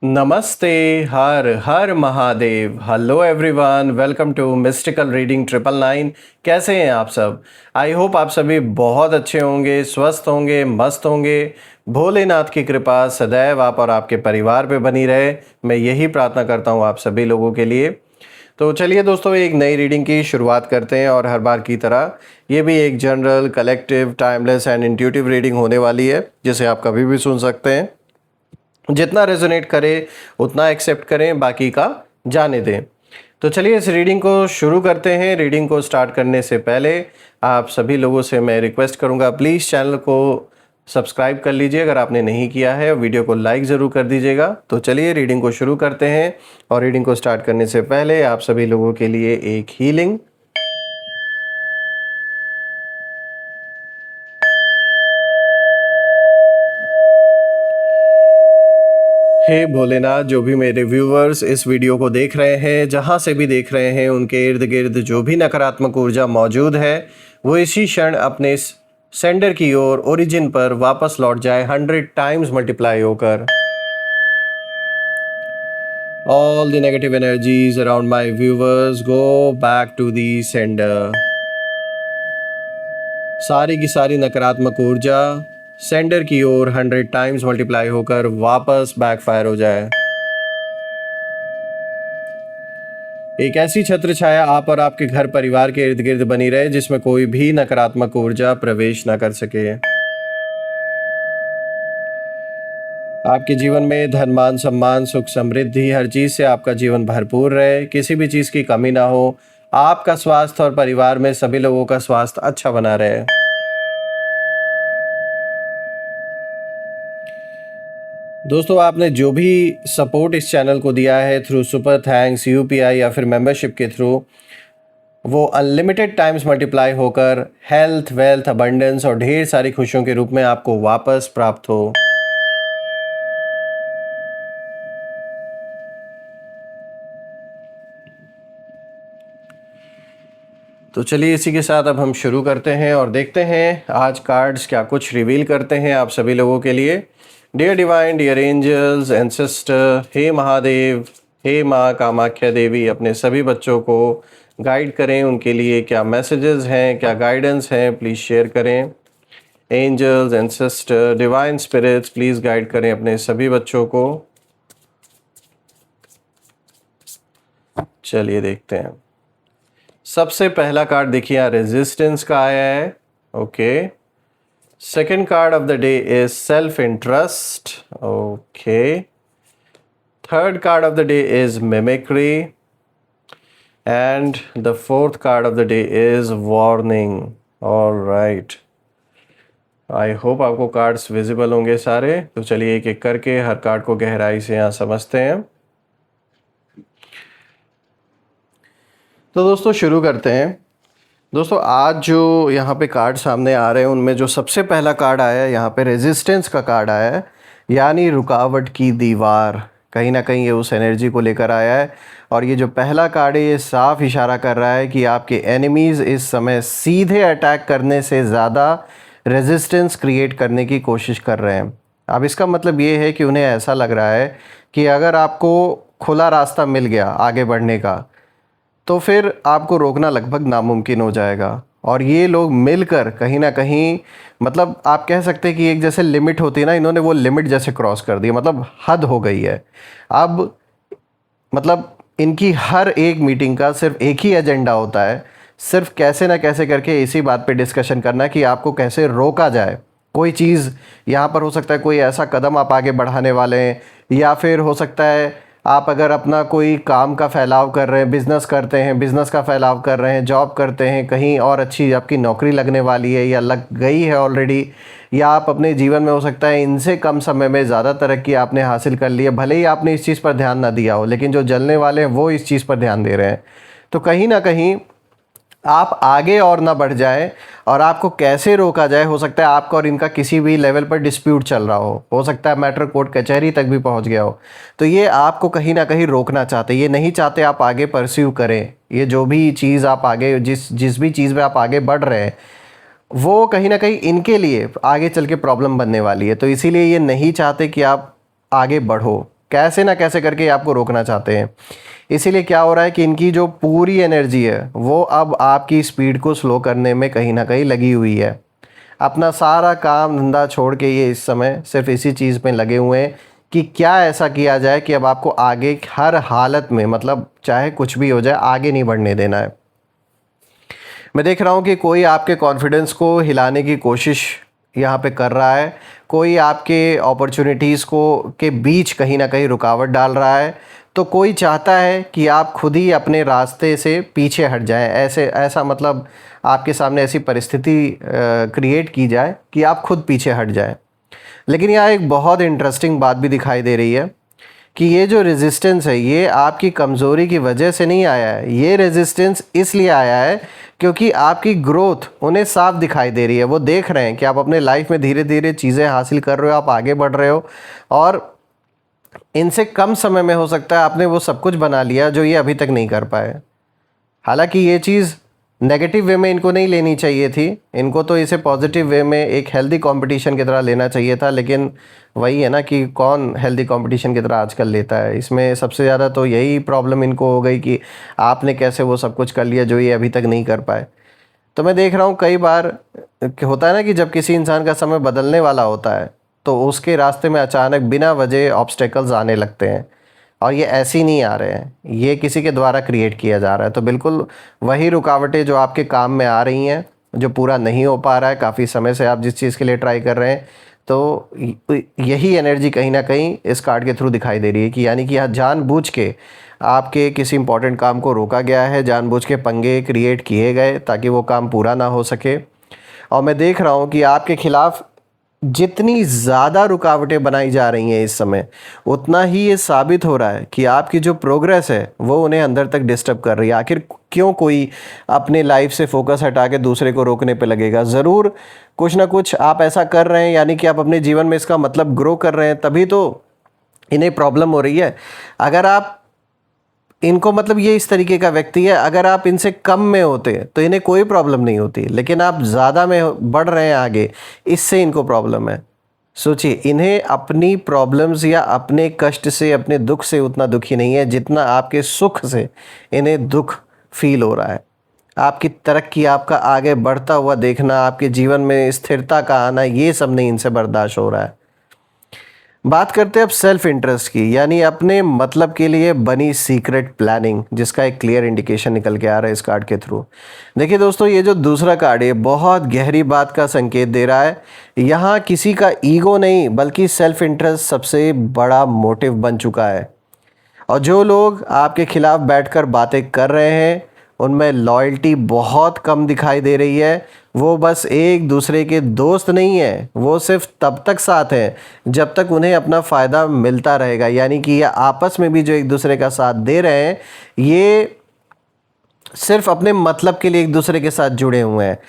नमस्ते। Har Har Mahadev. Hello everyone, welcome to mystical reading 999। कैसे हैं आप सब? आई होप आप सभी बहुत अच्छे होंगे, स्वस्थ होंगे, मस्त होंगे। भोलेनाथ की कृपा सदैव आप और आपके परिवार पे बनी रहे, मैं यही प्रार्थना करता हूँ आप सभी लोगों के लिए। तो चलिए दोस्तों, एक नई रीडिंग की शुरुआत करते हैं और हर बार की तरह ये भी एक general, collective, timeless and intuitive reading होने वाली है, जिसे आप कभी भी सुन सकते हैं। जितना रेजोनेट करे उतना एक्सेप्ट करें, बाकी का जाने दें। तो चलिए इस रीडिंग को शुरू करते हैं। रीडिंग को स्टार्ट करने से पहले आप सभी लोगों से मैं रिक्वेस्ट करूंगा, प्लीज़ चैनल को सब्सक्राइब कर लीजिए अगर आपने नहीं किया है, और वीडियो को लाइक ज़रूर कर दीजिएगा। तो चलिए रीडिंग को शुरू करते हैं। और रीडिंग को स्टार्ट करने से पहले आप सभी लोगों के लिए एक हीलिंग। हे भोलेनाथ, जो भी मेरे व्यूवर्स इस वीडियो को देख रहे हैं, जहाँ से भी देख रहे हैं, उनके इर्द गिर्द जो भी नकारात्मक ऊर्जा मौजूद है वो इसी क्षण अपने सेंडर की ओर, ओरिजिन पर वापस लौट जाए 100 टाइम्स मल्टीप्लाई होकर। All the negative energies around my viewers go back to the sender. सारी की सारी नकारात्मक ऊर्जा सेंडर की ओर 100 टाइम्स मल्टीप्लाई होकर वापस बैकफायर हो जाए। एक ऐसी छत्र छाया आप और आपके घर परिवार के इर्द गिर्द बनी रहे, जिसमें कोई भी नकारात्मक ऊर्जा प्रवेश न कर सके। आपके जीवन में धन, मान, सम्मान, सुख, समृद्धि, हर चीज से आपका जीवन भरपूर रहे, किसी भी चीज की कमी ना हो। आपका स्वास्थ्य और परिवार में सभी लोगों का स्वास्थ्य अच्छा बना रहे। दोस्तों, आपने जो भी सपोर्ट इस चैनल को दिया है थ्रू सुपर थैंक्स, यूपीआई या फिर मेंबरशिप के थ्रू, वो अनलिमिटेड टाइम्स मल्टीप्लाई होकर हेल्थ, वेल्थ, अबंडेंस और ढेर सारी खुशियों के रूप में आपको वापस प्राप्त हो। तो चलिए इसी के साथ अब हम शुरू करते हैं और देखते हैं आज कार्ड्स क्या कुछ रिवील करते हैं आप सभी लोगों के लिए। Dear divine, dear angels, ancestor, हे महादेव, हे माँ कामाख्या देवी, अपने सभी बच्चों को गाइड करें। उनके लिए क्या मैसेजेस हैं, क्या गाइडेंस हैं, प्लीज़ शेयर करें। Angels, ancestor, divine spirits, please guide करें अपने सभी बच्चों को। चलिए देखते हैं। सबसे पहला कार्ड देखिए, रेजिस्टेंस का आया है। Okay. Second card of the day is self interest. Okay. Third card of the day is mimicry and the fourth card of the day is warning. Alright, I hope आपको cards visible होंगे सारे। तो चलिए एक एक करके हर card को गहराई से यहाँ समझते हैं। तो दोस्तों शुरू करते हैं। दोस्तों, आज जो यहाँ पे कार्ड सामने आ रहे हैं, उनमें जो सबसे पहला कार्ड आया है यहाँ पे रेजिस्टेंस का कार्ड आया है, यानी रुकावट की दीवार। कहीं ना कहीं ये उस एनर्जी को लेकर आया है। और ये जो पहला कार्ड है, ये साफ इशारा कर रहा है कि आपके एनिमीज़ इस समय सीधे अटैक करने से ज़्यादा रेजिस्टेंस क्रिएट करने की कोशिश कर रहे हैं। अब इसका मतलब ये है कि उन्हें ऐसा लग रहा है कि अगर आपको खुला रास्ता मिल गया आगे बढ़ने का, तो फिर आपको रोकना लगभग नामुमकिन हो जाएगा। और ये लोग मिलकर कहीं ना कहीं, मतलब आप कह सकते हैं कि एक जैसे लिमिट होती है ना, इन्होंने वो लिमिट जैसे क्रॉस कर दी, मतलब हद हो गई है। अब मतलब इनकी हर एक मीटिंग का सिर्फ एक ही एजेंडा होता है, सिर्फ कैसे ना कैसे करके इसी बात पे डिस्कशन करना कि आपको कैसे रोका जाए। कोई चीज़ यहाँ पर हो सकता है, कोई ऐसा कदम आप आगे बढ़ाने वाले हैं, या फिर हो सकता है आप अगर अपना कोई काम का फैलाव कर रहे हैं, बिज़नेस करते हैं, बिज़नेस का फैलाव कर रहे हैं, जॉब करते हैं, कहीं और अच्छी आपकी नौकरी लगने वाली है या लग गई है ऑलरेडी, या आप अपने जीवन में हो सकता है इनसे कम समय में ज़्यादा तरक्की आपने हासिल कर ली है, भले ही आपने इस चीज़ पर ध्यान ना दिया हो, लेकिन जो जलने वाले हैं वो इस चीज़ पर ध्यान दे रहे हैं। तो कहीं ना कहीं आप आगे और ना बढ़ जाए, और आपको कैसे रोका जाए। हो सकता है आपका और इनका किसी भी लेवल पर डिस्प्यूट चल रहा हो सकता है मैटर कोर्ट कचहरी तक भी पहुंच गया हो। तो ये आपको कहीं ना कहीं रोकना चाहते, ये नहीं चाहते आप आगे परस्यू करें। ये जो भी चीज़ आप आगे, जिस भी चीज़ में आप आगे बढ़ रहे हैं, वो कहीं ना कहीं इनके लिए आगे चल के प्रॉब्लम बनने वाली है। तो इसीलिए ये नहीं चाहते कि आप आगे बढ़ो। कैसे ना कैसे करके ये आपको रोकना चाहते हैं। इसीलिए क्या हो रहा है कि इनकी जो पूरी एनर्जी है वो अब आपकी स्पीड को स्लो करने में कहीं ना कहीं लगी हुई है। अपना सारा काम धंधा छोड़ के ये इस समय सिर्फ इसी चीज़ में लगे हुए हैं कि क्या ऐसा किया जाए कि अब आपको आगे हर हालत में, मतलब चाहे कुछ भी हो जाए, आगे नहीं बढ़ने देना है। मैं देख रहा हूँ कि कोई आपके कॉन्फिडेंस को हिलाने की कोशिश यहाँ पे कर रहा है, कोई आपके अपॉर्चुनिटीज़ को के बीच कहीं ना कहीं रुकावट डाल रहा है, तो कोई चाहता है कि आप खुद ही अपने रास्ते से पीछे हट जाएं। ऐसा मतलब आपके सामने ऐसी परिस्थिति क्रिएट की जाए कि आप खुद पीछे हट जाएं। लेकिन यहाँ एक बहुत इंटरेस्टिंग बात भी दिखाई दे रही है कि ये जो रेजिस्टेंस है ये आपकी कमज़ोरी की वजह से नहीं आया है। ये रेजिस्टेंस इसलिए आया है क्योंकि आपकी ग्रोथ उन्हें साफ दिखाई दे रही है। वो देख रहे हैं कि आप अपने लाइफ में धीरे धीरे चीज़ें हासिल कर रहे हो, आप आगे बढ़ रहे हो, और इनसे कम समय में हो सकता है आपने वो सब कुछ बना लिया जो ये अभी तक नहीं कर पाए। हालांकि ये चीज़ नेगेटिव वे में इनको नहीं लेनी चाहिए थी, इनको तो इसे पॉजिटिव वे में एक हेल्दी कंपटीशन की तरह लेना चाहिए था। लेकिन वही है ना कि कौन हेल्दी कंपटीशन की तरह आजकल लेता है। इसमें सबसे ज़्यादा तो यही प्रॉब्लम इनको हो गई कि आपने कैसे वो सब कुछ कर लिया जो ये अभी तक नहीं कर पाए। तो मैं देख रहा हूँ कई बार होता है ना कि जब किसी इंसान का समय बदलने वाला होता है तो उसके रास्ते में अचानक बिना वजह ऑब्स्टेकल्स आने लगते हैं, और ये ऐसे ही नहीं आ रहे हैं, ये किसी के द्वारा क्रिएट किया जा रहा है। तो बिल्कुल वही रुकावटें जो आपके काम में आ रही हैं, जो पूरा नहीं हो पा रहा है काफ़ी समय से आप जिस चीज़ के लिए ट्राई कर रहे हैं, तो यही एनर्जी कहीं ना कहीं इस कार्ड के थ्रू दिखाई दे रही है कि यानी कि यहाँ जानबूझ के आपके किसी इंपॉर्टेंट काम को रोका गया है, जानबूझ के पंगे क्रिएट किए गए ताकि वो काम पूरा ना हो सके। और मैं देख रहा हूँ कि आपके खिलाफ जितनी ज़्यादा रुकावटें बनाई जा रही हैं इस समय, उतना ही ये साबित हो रहा है कि आपकी जो प्रोग्रेस है वो उन्हें अंदर तक डिस्टर्ब कर रही है। आखिर क्यों कोई अपने लाइफ से फोकस हटा के दूसरे को रोकने पे लगेगा? ज़रूर कुछ ना कुछ आप ऐसा कर रहे हैं, यानी कि आप अपने जीवन में इसका मतलब ग्रो कर रहे हैं, तभी तो इन्हें प्रॉब्लम हो रही है। अगर आप इनको, मतलब ये इस तरीके का व्यक्ति है, अगर आप इनसे कम में होते तो इन्हें कोई प्रॉब्लम नहीं होती, लेकिन आप ज़्यादा में बढ़ रहे हैं आगे, इससे इनको प्रॉब्लम है। सोचिए, इन्हें अपनी प्रॉब्लम्स या अपने कष्ट से, अपने दुख से उतना दुखी नहीं है जितना आपके सुख से इन्हें दुख फील हो रहा है। आपकी तरक्की, आपका आगे बढ़ता हुआ देखना, आपके जीवन में स्थिरता का आना, ये सब नहीं इनसे बर्दाश्त हो रहा है। बात करते हैं अब सेल्फ इंटरेस्ट की, यानी अपने मतलब के लिए बनी सीक्रेट प्लानिंग, जिसका एक क्लियर इंडिकेशन निकल के आ रहा है इस कार्ड के थ्रू। देखिए दोस्तों, ये जो दूसरा कार्ड है बहुत गहरी बात का संकेत दे रहा है। यहाँ किसी का ईगो नहीं बल्कि सेल्फ इंटरेस्ट सबसे बड़ा मोटिव बन चुका है। और जो लोग आपके खिलाफ बैठकर बातें कर रहे हैं उनमें लॉयल्टी बहुत कम दिखाई दे रही है। वो बस एक दूसरे के दोस्त नहीं है, वो सिर्फ तब तक साथ हैं जब तक उन्हें अपना फ़ायदा मिलता रहेगा। यानी कि ये आपस में भी जो एक दूसरे का साथ दे रहे हैं, ये सिर्फ अपने मतलब के लिए एक दूसरे के साथ जुड़े हुए हैं।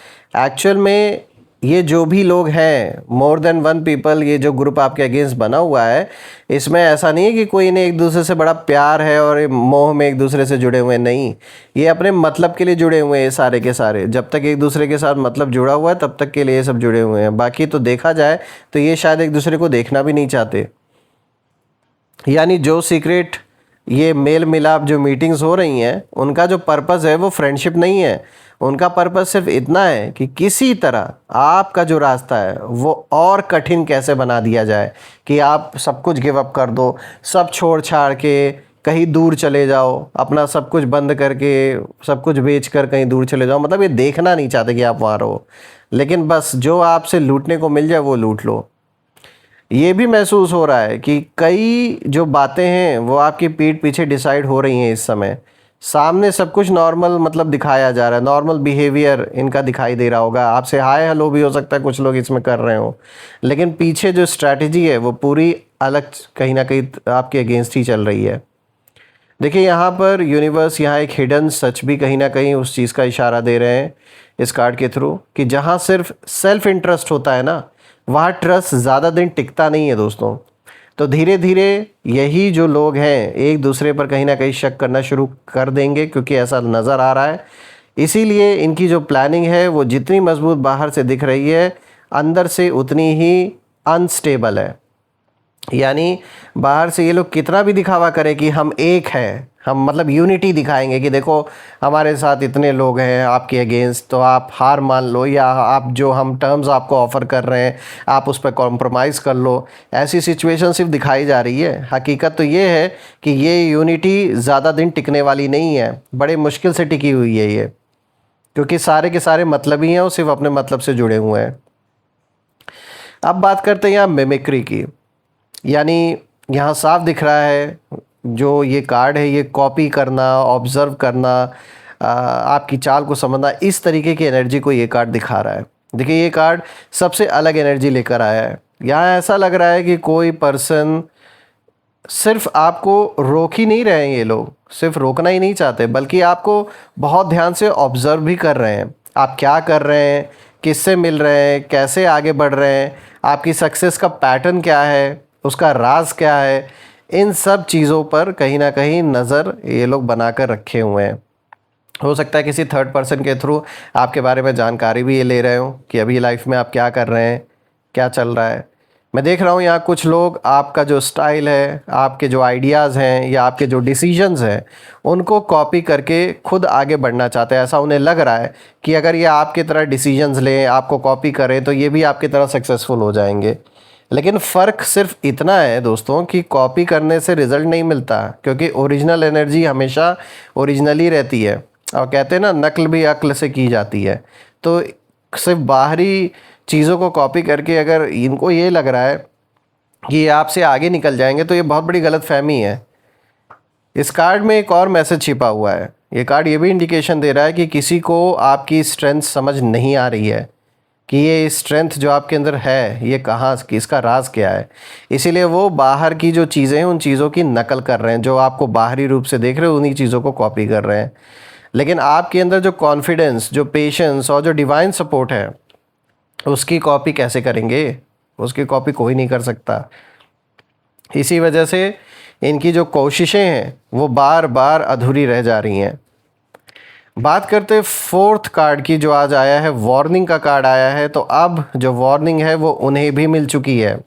एक्चुअल में ये जो भी लोग हैं, मोर देन वन पीपल, ये जो ग्रुप आपके अगेंस्ट बना हुआ है, इसमें ऐसा नहीं है कि कोई इन्हें एक दूसरे से बड़ा प्यार है और मोह में एक दूसरे से जुड़े हुए हैं। नहीं, ये अपने मतलब के लिए जुड़े हुए हैं सारे के सारे। जब तक एक दूसरे के साथ मतलब जुड़ा हुआ है तब तक के लिए ये सब जुड़े हुए हैं। बाकी तो देखा जाए तो ये शायद एक दूसरे को देखना भी नहीं चाहते। यानी जो सीक्रेट ये मेल मिलाप जो मीटिंग्स हो रही हैं, उनका जो पर्पज़ है वो फ्रेंडशिप नहीं है। उनका पर्पज़ सिर्फ इतना है कि किसी तरह आपका जो रास्ता है वो और कठिन कैसे बना दिया जाए कि आप सब कुछ गिव अप कर दो, सब छोड़ छाड़ के कहीं दूर चले जाओ, अपना सब कुछ बंद करके, सब कुछ बेच कर कहीं दूर चले जाओ। मतलब ये देखना नहीं चाहते कि आप वहाँ रहो, लेकिन बस जो आपसे लूटने को मिल जाए वो लूट लो। ये भी महसूस हो रहा है कि कई जो बातें हैं वो आपकी पीठ पीछे डिसाइड हो रही हैं इस समय। सामने सब कुछ नॉर्मल मतलब दिखाया जा रहा है, नॉर्मल बिहेवियर इनका दिखाई दे रहा होगा, आपसे हाय हेलो भी हो सकता है कुछ लोग इसमें कर रहे हो, लेकिन पीछे जो स्ट्रैटेजी है वो पूरी अलग कहीं ना कहीं आपके अगेंस्ट ही चल रही है। देखिए यहाँ पर यूनिवर्स, यहाँ एक हिडन सच भी कहीं ना कहीं उस चीज़ का इशारा दे रहे हैं इस कार्ड के थ्रू कि जहाँ सिर्फ सेल्फ इंटरेस्ट होता है ना, वहाँ ट्रस्ट ज़्यादा दिन टिकता नहीं है दोस्तों। तो धीरे धीरे यही जो लोग हैं एक दूसरे पर कहीं ना कहीं शक करना शुरू कर देंगे, क्योंकि ऐसा नज़र आ रहा है। इसीलिए इनकी जो प्लानिंग है वो जितनी मजबूत बाहर से दिख रही है, अंदर से उतनी ही अनस्टेबल है। यानी बाहर से ये लोग कितना भी दिखावा करें कि हम एक हैं, हम मतलब यूनिटी दिखाएंगे कि देखो हमारे साथ इतने लोग हैं आपके अगेंस्ट, तो आप हार मान लो, या आप जो हम टर्म्स आपको ऑफ़र कर रहे हैं आप उस पर कॉम्प्रोमाइज़ कर लो। ऐसी सिचुएशन सिर्फ दिखाई जा रही है। हकीकत तो ये है कि ये यूनिटी ज़्यादा दिन टिकने वाली नहीं है, बड़े मुश्किल से टिकी हुई है ये, क्योंकि सारे के सारे मतलबी हैं और सिर्फ अपने मतलब से जुड़े हुए हैं। अब बात करते हैं यहाँ मिमिक्री की, यानी यहाँ साफ दिख रहा है जो ये कार्ड है ये कॉपी करना, ऑब्ज़र्व करना, आपकी चाल को समझना, इस तरीके की एनर्जी को ये कार्ड दिखा रहा है। देखिए ये कार्ड सबसे अलग एनर्जी लेकर आया है। यहाँ ऐसा लग रहा है कि कोई पर्सन सिर्फ आपको रोक ही नहीं रहे हैं, ये लोग सिर्फ रोकना ही नहीं चाहते बल्कि आपको बहुत ध्यान से ऑब्ज़र्व भी कर रहे हैं। आप क्या कर रहे हैं, किससे मिल रहे हैं, कैसे आगे बढ़ रहे हैं, आपकी सक्सेस का पैटर्न क्या है, उसका राज क्या है, इन सब चीज़ों पर कहीं ना कहीं नज़र ये लोग बना कर रखे हुए हैं। हो सकता है किसी थर्ड पर्सन के थ्रू आपके बारे में जानकारी भी ये ले रहे हो कि अभी लाइफ में आप क्या कर रहे हैं, क्या चल रहा है। मैं देख रहा हूँ यहाँ कुछ लोग आपका जो स्टाइल है, आपके जो आइडियाज़ हैं या आपके जो डिसीजंस हैं उनको कॉपी करके खुद आगे बढ़ना चाहते हैं। ऐसा उन्हें लग रहा है कि अगर ये आपकी तरह डिसीजंस लें, आपको कॉपी करें, तो ये भी आपकी तरह सक्सेसफुल हो जाएंगे। लेकिन फ़र्क सिर्फ इतना है दोस्तों कि कॉपी करने से रिज़ल्ट नहीं मिलता, क्योंकि ओरिजिनल एनर्जी हमेशा ओरिजिनल ही रहती है। और कहते हैं ना, नकल भी अक्ल से की जाती है। तो सिर्फ बाहरी चीज़ों को कॉपी करके अगर इनको ये लग रहा है कि ये आपसे आगे निकल जाएंगे, तो ये बहुत बड़ी गलतफहमी है। इस कार्ड में एक और मैसेज छिपा हुआ है। ये कार्ड ये भी इंडिकेशन दे रहा है कि किसी को आपकी स्ट्रेंथ समझ नहीं आ रही है कि ये स्ट्रेंथ जो आपके अंदर है ये कहाँ की, इसका राज क्या है। इसीलिए वो बाहर की जो चीज़ें हैं उन चीज़ों की नकल कर रहे हैं, जो आपको बाहरी रूप से देख रहे हो उन्हीं चीज़ों को कॉपी कर रहे हैं। लेकिन आपके अंदर जो कॉन्फिडेंस, जो पेशेंस और जो डिवाइन सपोर्ट है उसकी कॉपी कैसे करेंगे? उसकी कॉपी कोई नहीं कर सकता। इसी वजह से इनकी जो कोशिशें हैं वो बार बार अधूरी रह जा रही हैं। बात करते फोर्थ कार्ड की, जो आज आया है वार्निंग का कार्ड आया है। तो अब जो वार्निंग है वो उन्हें भी मिल चुकी है।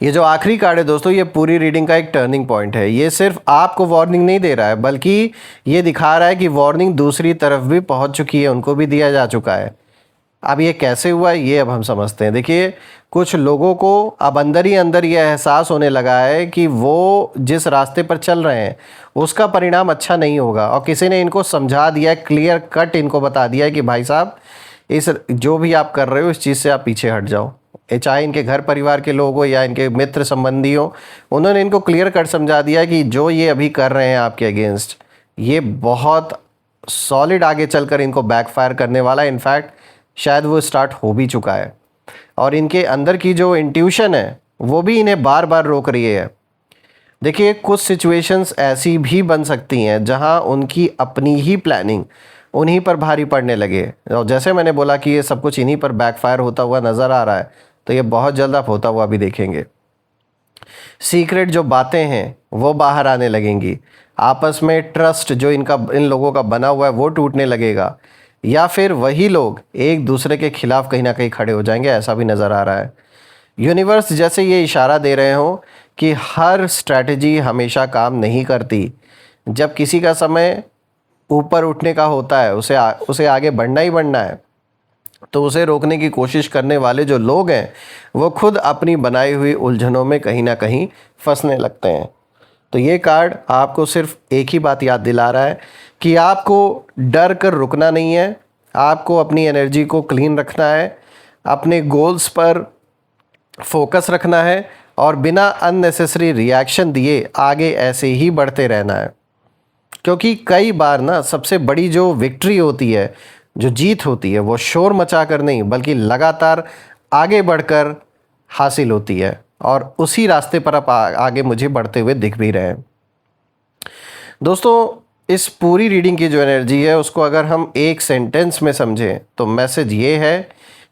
ये जो आखिरी कार्ड है दोस्तों, ये पूरी रीडिंग का एक टर्निंग पॉइंट है। ये सिर्फ आपको वार्निंग नहीं दे रहा है बल्कि ये दिखा रहा है कि वार्निंग दूसरी तरफ भी पहुंच चुकी है, उनको भी दिया जा चुका है। अब ये कैसे हुआ ये अब हम समझते हैं। देखिए कुछ लोगों को अब अंदर ही अंदर ये एहसास होने लगा है कि वो जिस रास्ते पर चल रहे हैं उसका परिणाम अच्छा नहीं होगा, और किसी ने इनको समझा दिया है, क्लियर कट इनको बता दिया है कि भाई साहब इस जो भी आप कर रहे हो इस चीज़ से आप पीछे हट जाओ। चाहे इनके घर परिवार के लोग हो या इनके मित्र संबंधी हो, उन्होंने इनको क्लियर कट समझा दिया कि जो ये अभी कर रहे हैं आपके अगेंस्ट, ये बहुत सॉलिड आगे चलकर इनको बैकफायर करने वाला है। इनफैक्ट शायद वो स्टार्ट हो भी चुका है, और इनके अंदर की जो इंट्यूशन है वो भी इन्हें बार बार रोक रही है। देखिए कुछ सिचुएशंस ऐसी भी बन सकती हैं जहां उनकी अपनी ही प्लानिंग उन्हीं पर भारी पड़ने लगे, और जैसे मैंने बोला कि ये सब कुछ इन्हीं पर बैकफायर होता हुआ नज़र आ रहा है, तो ये बहुत जल्द आप होता हुआ भी देखेंगे। सीक्रेट जो बातें हैं वो बाहर आने लगेंगी, आपस में ट्रस्ट जो इन लोगों का बना हुआ है वो टूटने लगेगा, या फिर वही लोग एक दूसरे के खिलाफ कहीं ना कहीं खड़े हो जाएंगे, ऐसा भी नज़र आ रहा है। यूनिवर्स जैसे ये इशारा दे रहे हो कि हर स्ट्रैटेजी हमेशा काम नहीं करती। जब किसी का समय ऊपर उठने का होता है, उसे आगे बढ़ना ही बढ़ना है, तो उसे रोकने की कोशिश करने वाले जो लोग हैं वो खुद अपनी बनाई हुई उलझनों में कहीं ना कहीं फंसने लगते हैं। तो ये कार्ड आपको सिर्फ एक ही बात याद दिला रहा है कि आपको डर कर रुकना नहीं है, आपको अपनी एनर्जी को क्लीन रखना है, अपने गोल्स पर फोकस रखना है, और बिना अननेसेसरी रिएक्शन दिए आगे ऐसे ही बढ़ते रहना है। क्योंकि कई बार ना सबसे बड़ी जो विक्ट्री होती है, जो जीत होती है, वो शोर मचा कर नहीं बल्कि लगातार आगे बढ़कर हासिल होती है, और उसी रास्ते पर आप आगे मुझे बढ़ते हुए दिख भी रहे हैं। दोस्तों इस पूरी रीडिंग की जो एनर्जी है उसको अगर हम एक सेंटेंस में समझें तो मैसेज ये है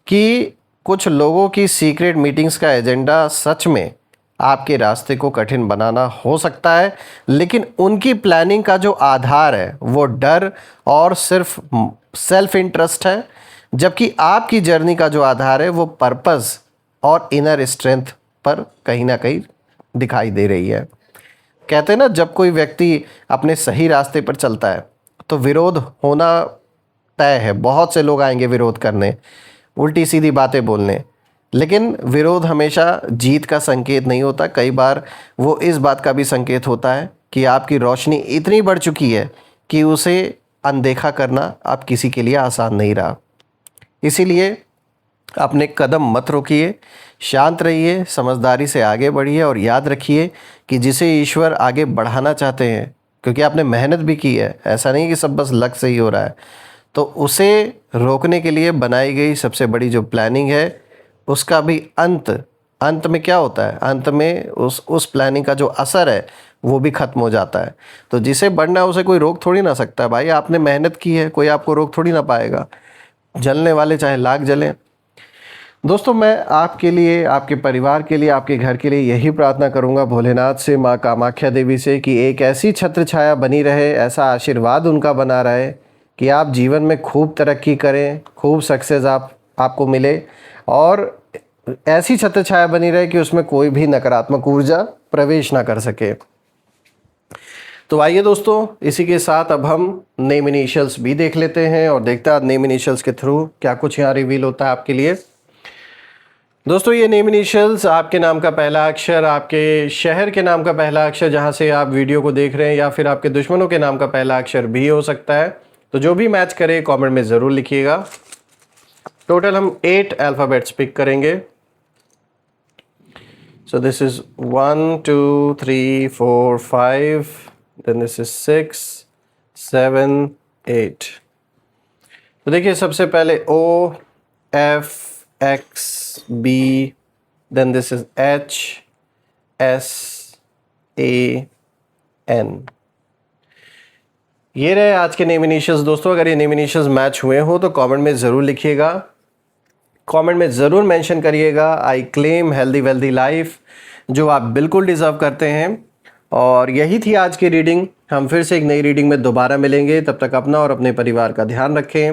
कि कुछ लोगों की सीक्रेट मीटिंग्स का एजेंडा सच में आपके रास्ते को कठिन बनाना हो सकता है, लेकिन उनकी प्लानिंग का जो आधार है वो डर और सिर्फ सेल्फ इंटरेस्ट है, जबकि आपकी जर्नी का जो आधार है वो पर्पस और इनर स्ट्रेंथ पर कहीं ना कहीं दिखाई दे रही है। कहते हैं ना, जब कोई व्यक्ति अपने सही रास्ते पर चलता है तो विरोध होना तय है। बहुत से लोग आएंगे विरोध करने, उल्टी सीधी बातें बोलने, लेकिन विरोध हमेशा जीत का संकेत नहीं होता। कई बार वो इस बात का भी संकेत होता है कि आपकी रोशनी इतनी बढ़ चुकी है कि उसे अनदेखा करना अब किसी के लिए आसान नहीं रहा। इसीलिए अपने कदम मत रोकिए, शांत रहिए, समझदारी से आगे बढ़िए और याद रखिए कि जिसे ईश्वर आगे बढ़ाना चाहते हैं, क्योंकि आपने मेहनत भी की है, ऐसा नहीं कि सब बस लक से ही हो रहा है, तो उसे रोकने के लिए बनाई गई सबसे बड़ी जो प्लानिंग है उसका भी अंत में क्या होता है, अंत में उस प्लानिंग का जो असर है वो भी ख़त्म हो जाता है। तो जिसे बढ़ना है उसे कोई रोक थोड़ी ना सकता है भाई। आपने मेहनत की है, कोई आपको रोक थोड़ी ना पाएगा। जलने वाले चाहे लाख जलें। दोस्तों, मैं आपके लिए, आपके परिवार के लिए, आपके घर के लिए यही प्रार्थना करूंगा भोलेनाथ से, माँ कामाख्या देवी से, कि एक ऐसी छत्र छाया बनी रहे, ऐसा आशीर्वाद उनका बना रहे कि आप जीवन में खूब तरक्की करें, खूब सक्सेस आपको मिले, और ऐसी छत्र छाया बनी रहे कि उसमें कोई भी नकारात्मक ऊर्जा प्रवेश ना कर सके। तो आइए दोस्तों, इसी के साथ अब हम नेम इनिशियल्स भी देख लेते हैं और देखते हैं नेम इनिशियल्स के थ्रू क्या कुछ यहाँ रिवील होता है आपके लिए। दोस्तों, ये नेम इनिशियल्स आपके नाम का पहला अक्षर, आपके शहर के नाम का पहला अक्षर जहाँ से आप वीडियो को देख रहे हैं, या फिर आपके दुश्मनों के नाम का पहला अक्षर भी हो सकता है। तो जो भी मैच करे कमेंट में ज़रूर लिखिएगा। टोटल हम 8 अल्फ़ाबेट्स पिक करेंगे। So this is 1 2 3 4 5, then this is 6 7 8। तो देखिए, सबसे पहले O F X B, then this is H S A N। ये रहे आज के नेम इनिशियल्स। दोस्तों, अगर ये नेम इनिशियल्स मैच हुए हो तो कमेंट में ज़रूर लिखिएगा। कमेंट में ज़रूर मेंशन करिएगा I claim healthy wealthy life, जो आप बिल्कुल डिज़र्व करते हैं। और यही थी आज की रीडिंग। हम फिर से एक नई रीडिंग में दोबारा मिलेंगे। तब तक अपना और अपने परिवार का ध्यान रखें।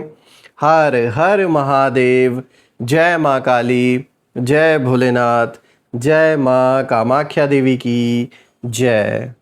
हर हर महादेव। जय माँ काली, जय भोलेनाथ, जय माँ कामाख्या देवी की जय।